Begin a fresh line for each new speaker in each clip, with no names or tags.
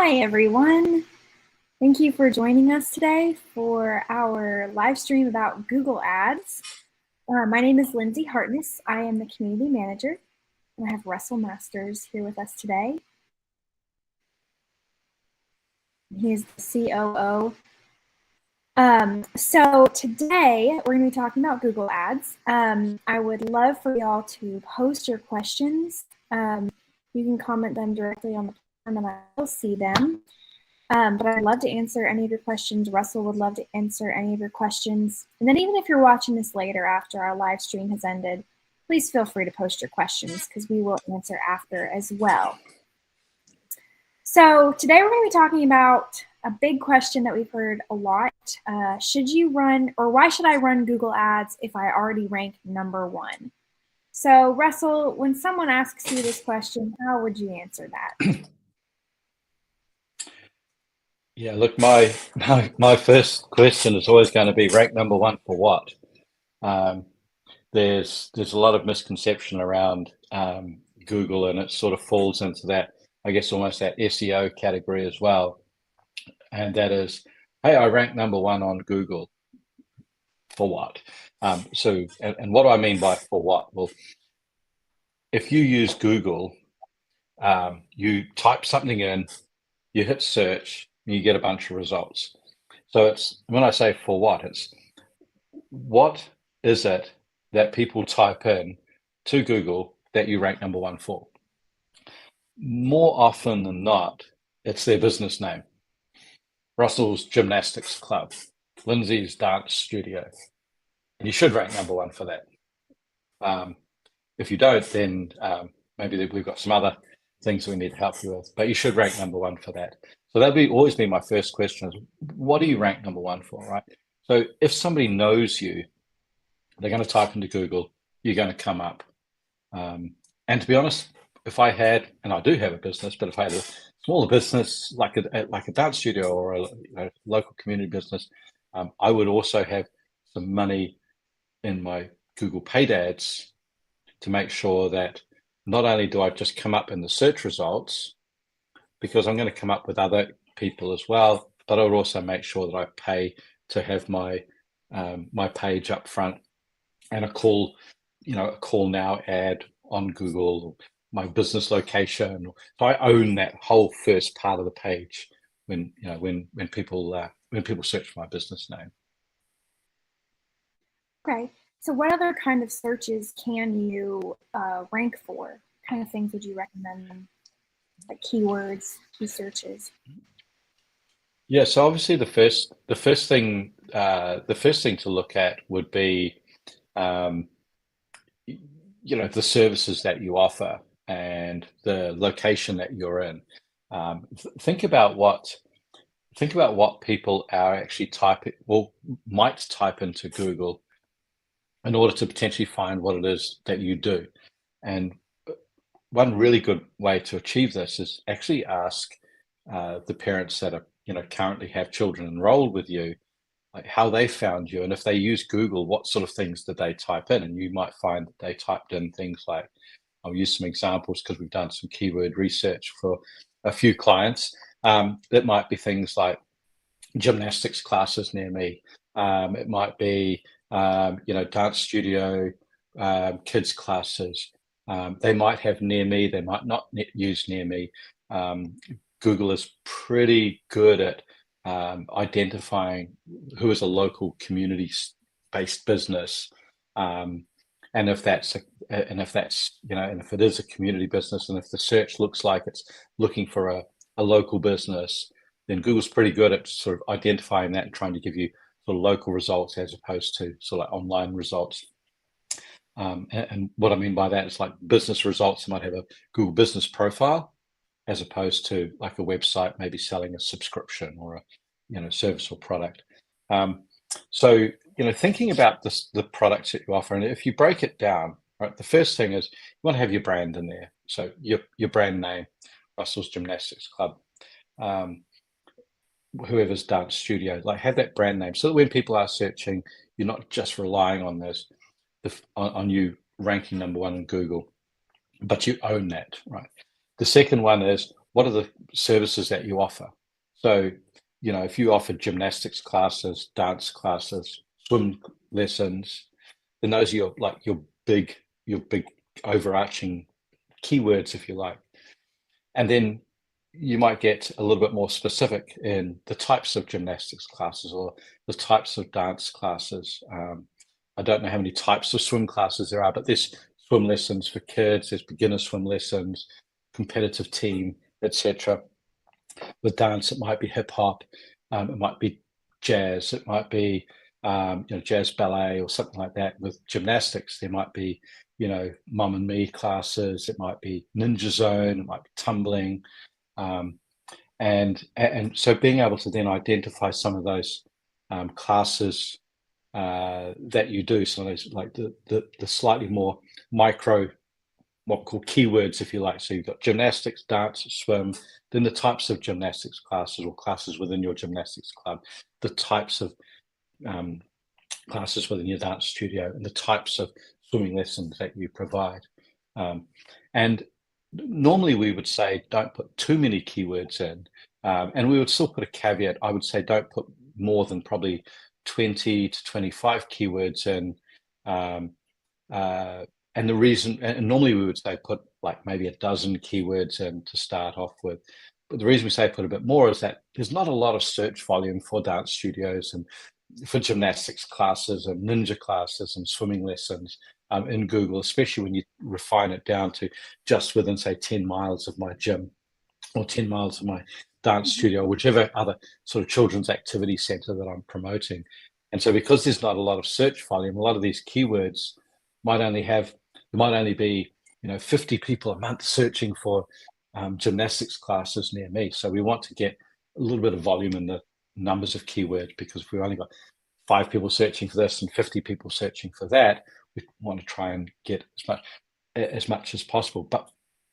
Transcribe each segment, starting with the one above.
Hi, everyone. Thank you for joining us today for our live stream about Google Ads. My name is Lindsay Hartness. I am the community manager, and I have Russell Masters here with us today. He is the COO. So today we're going to be talking about Google Ads. I would love for y'all to post your questions. You can comment them directly on the platform and I will see them. But I'd love to answer any of your questions. Russell would love to answer any of your questions. And then even if you're watching this later after our live stream has ended, please feel free to post your questions because we will answer after as well. So today we're going to be talking about a big question that we've heard a lot. Should you run, or why should I run Google Ads if I already rank #1? So Russell, when someone asks you this question, how would you answer that?
Yeah, look, my first question is always going to be rank #1 for what? There's a lot of misconception around Google, and it sort of falls into that, I guess, almost that SEO category as well. And that is, hey, I rank #1 on Google. For what? And what do I mean by for what? Well, if you use Google, you type something in, you hit search, and you get a bunch of results. So it's, when I say for what, it's what is it that people type in to Google that you rank #1 for? More often than not, it's their business name. Russell's Gymnastics Club, Lindsay's Dance Studio. And you should rank #1 for that. If you don't, then maybe we've got some other things we need help you with, but you should rank #1 for that. So that'd always be my first question is, what do you rank #1 for, right? So if somebody knows you, they're going to type into Google, you're going to come up. And to be honest, if I had, and I do have a business, but if I had a smaller business like a dance studio or a local community business, I would also have some money in my Google paid ads to make sure that not only do I just come up in the search results, because I'm going to come up with other people as well, but I would also make sure that I pay to have my my page up front and a call now ad on Google, my business location. So I own that whole first part of the page when people search for my business name.
Okay. So what other kind of searches can you rank for? What kind of things would you recommend them? Like keywords, key searches?
Yeah, so obviously the first thing to look at would be the services that you offer and the location that you're in. Think about what people are actually might type into Google in order to potentially find what it is that you do. And one really good way to achieve this is actually ask the parents that are currently have children enrolled with you, like how they found you, and if they use Google, what sort of things did they type in? And you might find that they typed in things like, I'll use some examples because we've done some keyword research for a few clients. It might be things like gymnastics classes near me. It might be dance studio, kids classes. They might have near me. They might not use near me. Google is pretty good at identifying who is a local community-based business, and if it is a community business, and if the search looks like it's looking for a local business, then Google's pretty good at sort of identifying that and trying to give you sort of local results as opposed to sort of like online results. And what I mean by that is like business results might have a Google business profile as opposed to like a website maybe selling a subscription or a service or product. So thinking about the products that you offer, and if you break it down, right, the first thing is you want to have your brand in there. So your brand name, Russell's Gymnastics Club, whoever's dance studio, like have that brand name so that when people are searching, you're not just relying on on you ranking #1 in Google, but you own that, right? The second one is, what are the services that you offer? So, if you offer gymnastics classes, dance classes, swim lessons, then those are your big overarching keywords, if you like. And then you might get a little bit more specific in the types of gymnastics classes or the types of dance classes. I don't know how many types of swim classes there are, but there's swim lessons for kids, there's beginner swim lessons, competitive team, etc. With dance, it might be hip hop, it might be jazz, it might be jazz ballet or something like that. With gymnastics, there might be mum and me classes, it might be ninja zone, it might be tumbling, and so being able to then identify some of those classes that you do, some of those like the slightly more micro, what we call keywords, if you like. So you've got gymnastics, dance, swim, then the types of gymnastics classes or classes within your gymnastics club, the types of classes within your dance studio, and the types of swimming lessons that you provide. And normally we would say don't put too many keywords in, and we would still put a caveat. I would say don't put more than probably 20 to 25 keywords in. And the reason, and normally we would say put like maybe a dozen keywords in to start off with. But the reason we say put a bit more is that there's not a lot of search volume for dance studios and for gymnastics classes and ninja classes and swimming lessons in Google, especially when you refine it down to just within, say, 10 miles of my gym or 10 miles of my dance studio, whichever other sort of children's activity center that I'm promoting. And so because there's not a lot of search volume, a lot of these keywords might only be 50 people a month searching for gymnastics classes near me. So we want to get a little bit of volume in the numbers of keywords, because if we've only got 5 people searching for this and 50 people searching for that, we want to try and get as much as possible. But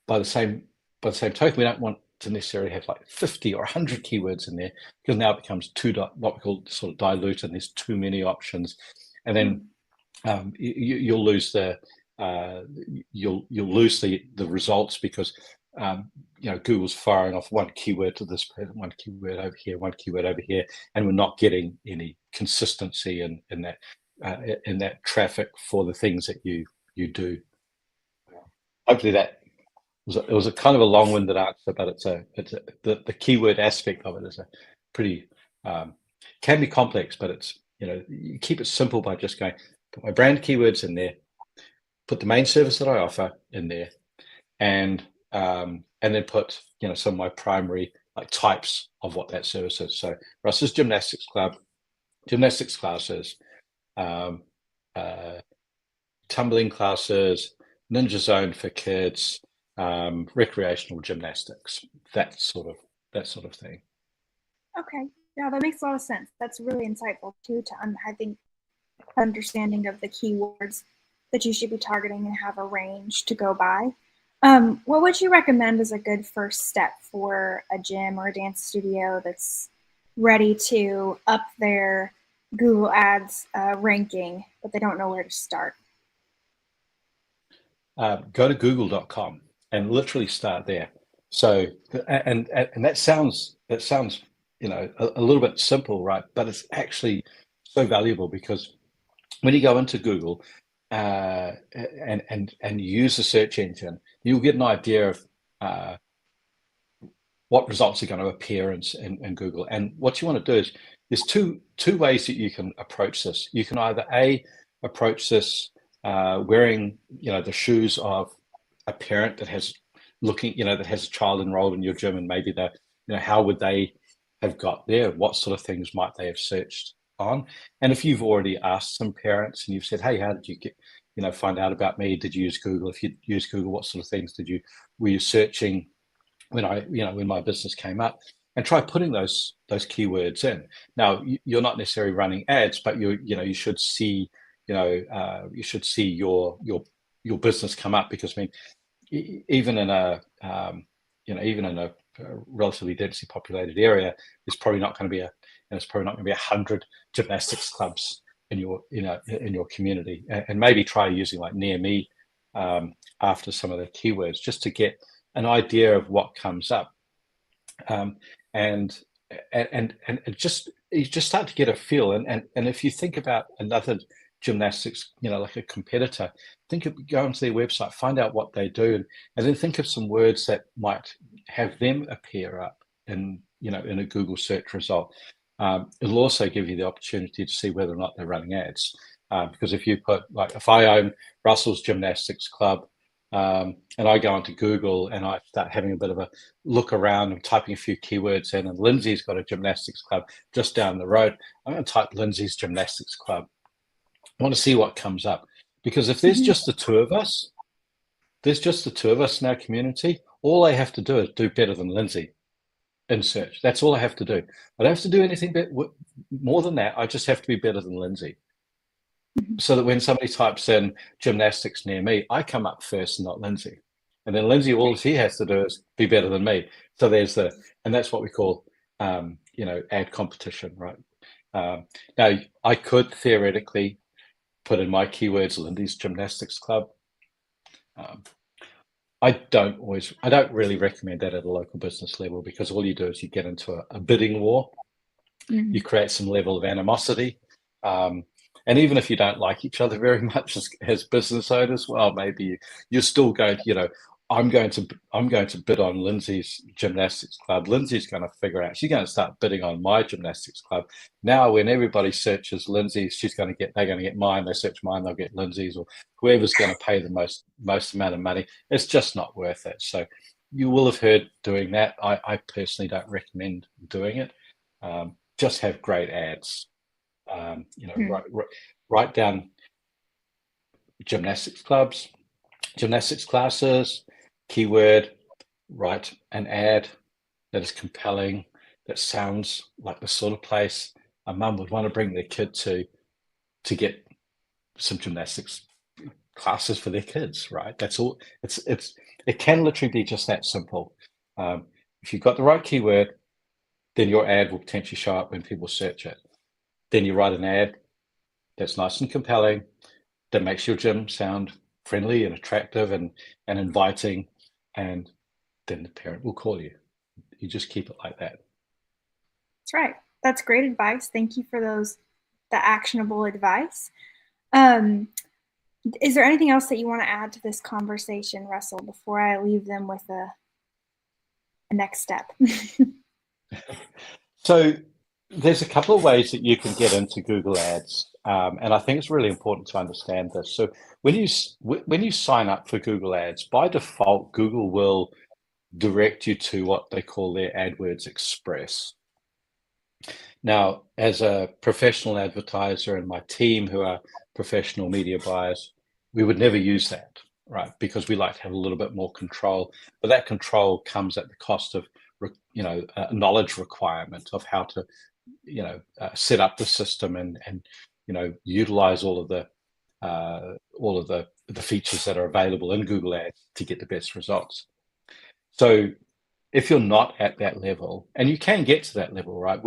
by the same token, we don't want to necessarily have like 50 or 100 keywords in there, because now it becomes what we call sort of dilute, and there's too many options, and then you'll lose the results, because Google's firing off one keyword to this person, one keyword over here, one keyword over here, and we're not getting any consistency in that traffic for the things that you do. Hopefully that was a kind of a long-winded answer, but the keyword aspect of it is a pretty can be complex, but it's you keep it simple by just going, put my brand keywords in there, put the main service that I offer in there, and then put some of my primary like types of what that service is. So Russ's Gymnastics Club, gymnastics classes, tumbling classes, ninja zone for kids, recreational gymnastics, that sort of thing.
Okay, yeah, that makes a lot of sense. That's really insightful too. I think understanding of the keywords that you should be targeting and have a range to go by. What would you recommend as a good first step for a gym or a dance studio that's ready to up their Google Ads ranking, but they don't know where to start?
Go to google.com and literally start there. So, and that sounds a little bit simple, right? But it's actually so valuable, because when you go into Google and use the search engine, you'll get an idea of what results are going to appear in Google. And what you want to do is there's two ways that you can approach this. You can either approach this wearing the shoes of a parent that has a child enrolled in your gym, and maybe how would they have got there? What sort of things might they have searched on? And if you've already asked some parents and you've said, hey, how did you find out about me? Did you use Google? If you use Google, what sort of things were you searching when my business came up? And try putting those keywords in. Now, you're not necessarily running ads, but you should see your business come up, because even in a relatively densely populated area, there's probably not going to be 100 gymnastics clubs in your community, and maybe try using like near me after some of the keywords, just to get an idea of what comes up. um, and it just you just start to get a feel. And if you think about another gymnastics, like a competitor, go onto their website, find out what they do, and then think of some words that might have them appear up in a Google search result. It'll also give you the opportunity to see whether or not they're running ads. Because if you put, like, if I own Russell's Gymnastics Club, and I go onto Google and I start having a bit of a look around and typing a few keywords in, and Lindsay's got a gymnastics club just down the road, I'm going to type Lindsay's Gymnastics Club. I want to see what comes up. Because if there's just the two of us, in our community, all I have to do is do better than Lindsay in search. That's all I have to do. I don't have to do anything more than that. I just have to be better than Lindsay. So that when somebody types in gymnastics near me, I come up first, not Lindsay. And then Lindsay, all he has to do is be better than me. So and that's what we call, ad competition, right? Now, I could theoretically put in my keywords Lindy's Gymnastics Club. I don't really recommend that at a local business level, because all you do is you get into a bidding war. You create some level of animosity. And even if you don't like each other very much as business owners, well, maybe you're still going to, I'm going to bid on Lindsay's Gymnastics Club. Lindsay's going to figure out, she's going to start bidding on my gymnastics club. Now, when everybody searches Lindsay's, they're going to get mine. They search mine, they'll get Lindsay's, or whoever's going to pay the most amount of money. It's just not worth it. So you will have heard doing that. I personally don't recommend doing it. Just have great ads. Write down gymnastics clubs, gymnastics classes, keyword, write an ad that is compelling, that sounds like the sort of place a mum would want to bring their kid to get some gymnastics classes for their kids, right? That's all. It can literally be just that simple. If you've got the right keyword, then your ad will potentially show up when people search it. Then you write an ad that's nice and compelling, that makes your gym sound friendly and attractive and inviting, and then the parent will call you. You just keep it like that.
That's right. That's great advice. Thank you for the actionable advice. Is there anything else that you want to add to this conversation, Russell, before I leave them with a next step?
So there's a couple of ways that you can get into Google Ads, and I think it's really important to understand this. So when you sign up for Google Ads, by default, Google will direct you to what they call their AdWords Express. Now, as a professional advertiser and my team, who are professional media buyers, we would never use that, right? Because we like to have a little bit more control, but that control comes at the cost of a knowledge requirement of how to set up the system and utilize all of the features that are available in Google Ads to get the best results. So if you're not at that level, and you can get to that level, right?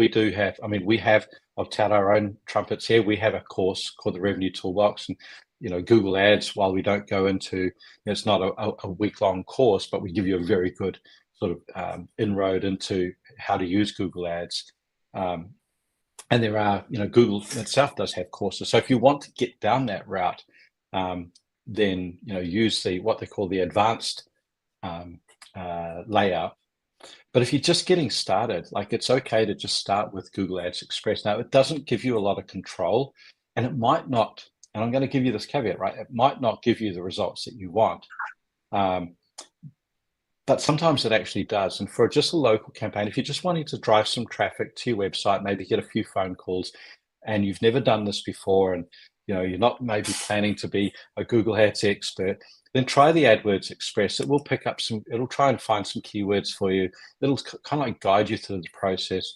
I'll tout our own trumpets here. We have a course called the Revenue Toolbox, and Google Ads, while we don't go into, it's not a week-long course, but we give you a very good sort of inroad into how to use Google Ads. And there are, Google itself does have courses. So if you want to get down that route, then, use what they call the advanced layout. But if you're just getting started, it's okay to just start with Google Ads Express. Now, it doesn't give you a lot of control, and it might not, and I'm going to give you this caveat, right? It might not give you the results that you want. But sometimes it actually does. And for just a local campaign, if you're just wanting to drive some traffic to your website, maybe get a few phone calls, and you've never done this before, and you're not maybe planning to be a Google Ads expert, then try the AdWords Express. It will pick up it'll try and find some keywords for you. It'll kind of guide you through the process.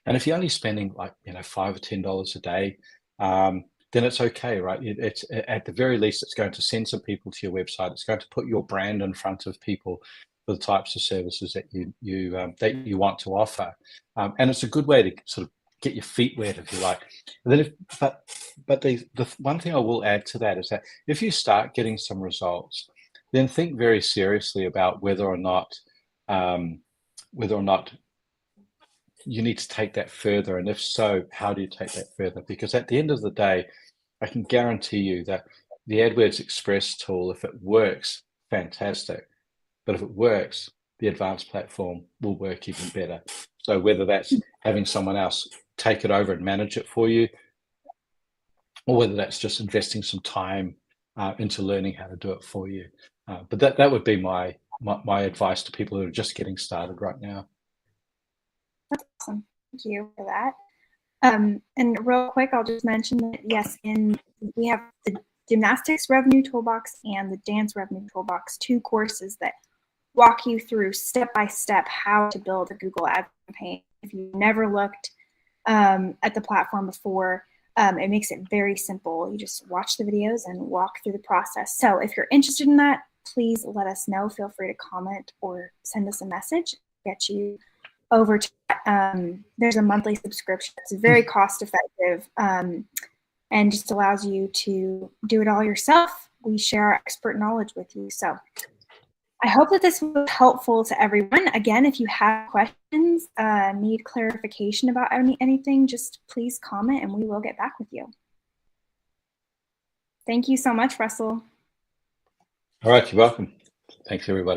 And if you're only spending $5 or $10 a day, then it's okay, right? It's at the very least, it's going to send some people to your website. It's going to put your brand in front of people for the types of services that you want to offer, and it's a good way to sort of get your feet wet, if you like. And then, but the one thing I will add to that is that if you start getting some results, then think very seriously about whether or not whether or not you need to take that further, and if so, how do you take that further? Because at the end of the day, I can guarantee you that the AdWords Express tool, if it works, fantastic. But if it works, the advanced platform will work even better. So whether that's having someone else take it over and manage it for you, or whether that's just investing some time into learning how to do it for you. But that would be my advice to people who are just getting started right now.
That's awesome. Thank you for that. And real quick, I'll just mention that, yes, we have the Gymnastics Revenue Toolbox and the Dance Revenue Toolbox, 2 courses that walk you through step-by-step how to build a Google Ads campaign. If you've never looked at the platform before, it makes it very simple. You just watch the videos and walk through the process. So if you're interested in that, please let us know. Feel free to comment or send us a message. Get you over to there's a monthly subscription. It's very cost effective and just allows you to do it all yourself. We share our expert knowledge with you. So I hope that this was helpful to everyone. Again, if you have questions, need clarification about anything, just please comment and we will get back with you. Thank you so much, Russell.
All right, you're welcome. Thanks, everybody.